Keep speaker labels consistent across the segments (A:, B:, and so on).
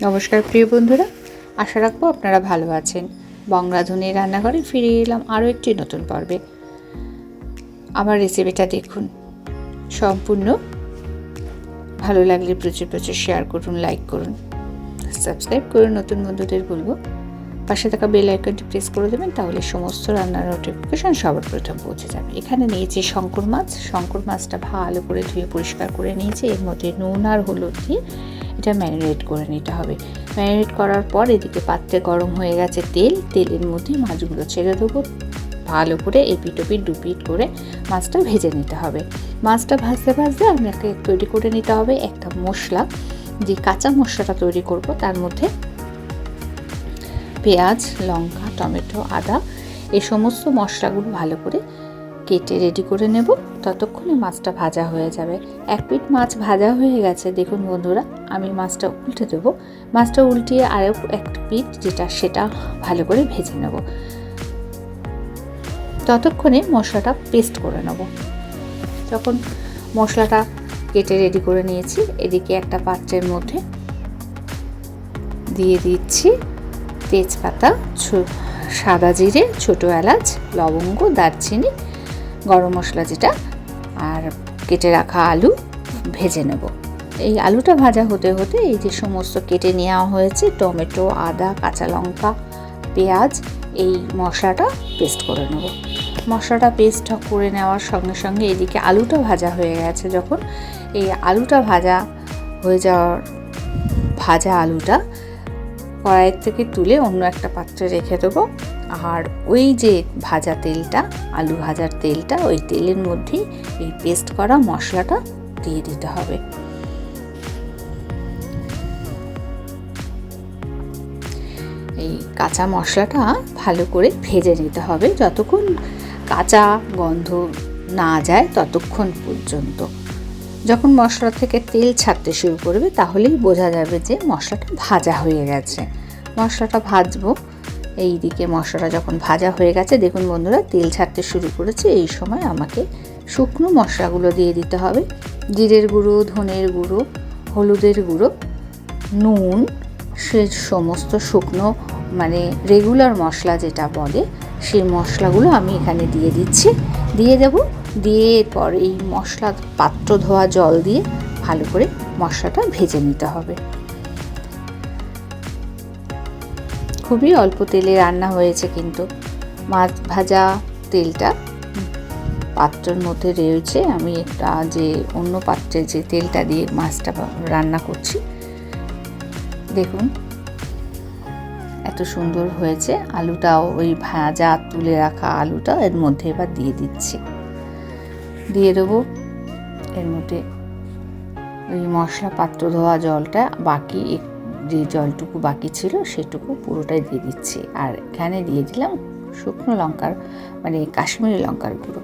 A: নমস্কার প্রিয় বন্ধুরা, আশা রাখবো আপনারা ভালো আছেন। বং রাধুনির রান্নাঘরে ফিরে এলাম আরও একটি নতুন পর্বে। আমার রেসিপিটা দেখুন, সম্পূর্ণ ভালো লাগলে প্রচুর প্রচুর শেয়ার করুন, লাইক করুন, সাবস্ক্রাইব করুন। নতুন বন্ধুদের বলবো পাশে থাকা বেল আইকনটি প্রেস করে দেবেন, তাহলে সমস্ত রান্নার নোটিফিকেশন সবার প্রথম পৌঁছে যাবে। এখানে নিয়েছি শঙ্কর মাছ। শঙ্কর মাছটা ভালো করে ধুয়ে পরিষ্কার করে নিয়েছি। এর মধ্যে নুন আর হলুদ দিয়ে এটা ম্যারিনেট করে নিতে হবে। ম্যারিনেট করার পর এদিকে পাত্রে গরম হয়ে গেছে তেল। তেলের মধ্যে মাছগুলো ছেড়ে দেবো। ভালো করে এপিট ওপিট দুপিট করে মাছটা ভেজে নিতে হবে। মাছটা ভাজতে ভাজতে আপনাকে তৈরি করে নিতে হবে একটা মশলা। যে কাঁচা মশলাটা তৈরি করব তার মধ্যে পেঁয়াজ, লঙ্কা, টমেটো, আদা এই সমস্ত মশলাগুলো ভালো করে কেটে রেডি করে নেব। ততক্ষণে মাছটা ভাজা হয়ে যাবে। এক পিঠ মাছ ভাজা হয়ে গেছে। দেখুন বন্ধুরা, আমি মাছটা উল্টে দেবো। মাছটা উল্টিয়ে আরও এক পিঠ সেটা ভালো করে ভেজে নেব। ততক্ষণে মশলাটা পেস্ট করে নেব। যখন মশলাটা কেটে রেডি করে নিয়েছি, এদিকে একটা পাত্রের মধ্যে দিয়ে দিচ্ছি তেজপাতা, সাদা জিরে, ছোটো এলাচ, লবঙ্গ, দারচিনি, গরম মশলা যেটা, আর কেটে রাখা আলু ভেজে নেব। এই আলুটা ভাজা হতে হতে এই যে সমস্ত কেটে নেওয়া হয়েছে টমেটো, আদা, কাঁচা লঙ্কা, পেঁয়াজ, এই মশলাটা পেস্ট করে নেব। মশলাটা পেস্ট করে নেওয়ার সঙ্গে সঙ্গে এদিকে আলুটা ভাজা হয়ে গেছে। যখন এই আলুটা ভাজা হয়ে যাওয়ার ভাজা আলুটা কড়াইয়ের থেকে তুলে অন্য একটা পাত্রে রেখে দেবো। আর ওই যে ভাজা তেলটা, আলু ভাজার তেলটা, ওই তেলের মধ্যেই এই পেস্ট করা মশলাটা দিয়ে দিতে হবে। এই কাঁচা মশলাটা ভালো করে ভেজে নিতে হবে, যতক্ষণ কাঁচা গন্ধ না যায় ততক্ষণ পর্যন্ত। যখন মশলা থেকে তেল ছাড়তে শুরু করবে তাহলেই বোঝা যাবে যে মশলাটা ভাজা হয়ে গেছে। মশলাটা ভাজবো। এই দিকে মশলাটা যখন ভাজা হয়ে গেছে, দেখুন বন্ধুরা তেল ছাড়তে শুরু করেছে। এই সময় আমাকে শুকনো মশলাগুলো দিয়ে দিতে হবে। জিরের গুঁড়ো, ধনের গুঁড়ো, হলুদের গুঁড়ো, নুন, সে সমস্ত শুকনো মানে রেগুলার মশলা যেটা বলে সেই মশলাগুলো আমি এখানে দিয়ে দিচ্ছি। দিয়ে দেবো। দিয়ে এরপর এই মশলা পাত্র ধোয়া জল দিয়ে ভালো করে মশলাটা ভেজে নিতে হবে। খুবই অল্প তেলে রান্না হয়েছে, কিন্তু মাছ ভাজা তেলটা পাত্রের মধ্যে রয়েছে। আমি একটা যে অন্য পাত্রে যে তেলটা দিয়ে মাছটা রান্না করছি, দেখুন এত সুন্দর হয়েছে। আলুটাও ওই ভাজা তুলে রাখা আলুটা এর মধ্যে এবার দিয়ে দিচ্ছি। দিয়ে দেবো এর মধ্যে ওই মশলা পাত্র ধোয়া জলটা, বাকি যে জলটুকু বাকি ছিল সেটুকু পুরোটাই দিয়ে দিচ্ছি। আর এখানে দিয়ে দিলাম শুকনো লঙ্কার মানে কাশ্মীরি লঙ্কার গুঁড়ো।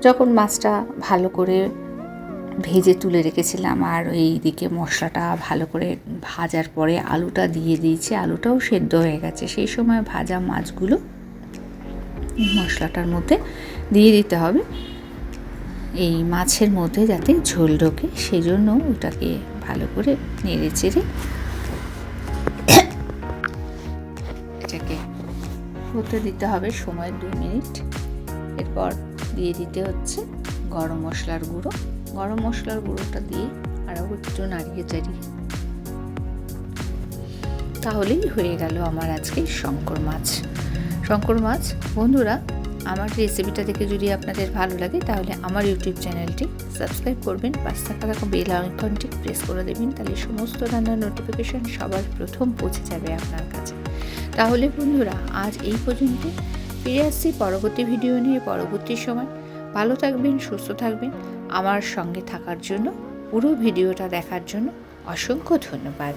A: যখন মাছটা ভালো করে ভেজে তুলে রেখেছিলাম আর এই দিকে মশলাটা ভালো করে ভাজার পরে আলুটা দিয়ে দিয়েছি, আলুটাও সেদ্ধ হয়ে গেছে। সেই সময় ভাজা মাছগুলো মশলাটার মধ্যে দিয়ে দিতে হবে। এই মাছের মধ্যে যাতে ঝোল ঢোকে সেই জন্য ওটাকে ভালো করে নেড়ে চেড়ে এটাকে হতে দিতে হবে সময় 2 মিনিট। এরপর দিয়ে দিতে হচ্ছে গরম মশলার গুঁড়ো। গরম মশলার গুঁড়োটা দিয়ে আরও একটু নাড়িয়ে চাড়িয়ে তাহলেই হয়ে গেল আমার আজকে শঙ্কর মাছ। শঙ্কর মাছ বন্ধুরা, আমার রেসিপিটা দেখে যদি আপনাদের ভালো লাগে তাহলে আমার ইউটিউব চ্যানেলটি সাবস্ক্রাইব করবেন, পাশে থাকা বেল আইকনটি প্রেস করে দেবেন, তাহলে সমস্ত রান্নার নোটিফিকেশন সবার প্রথম পৌঁছে যাবে আপনার কাছে। তাহলে বন্ধুরা আজ এই পর্যন্ত। ফিরে আসছি পরবর্তী ভিডিও নিয়ে পরবর্তী সময়। ভালো থাকবেন, সুস্থ থাকবেন। আমার সঙ্গে থাকার জন্য, পুরো ভিডিওটা দেখার জন্য অসংখ্য ধন্যবাদ।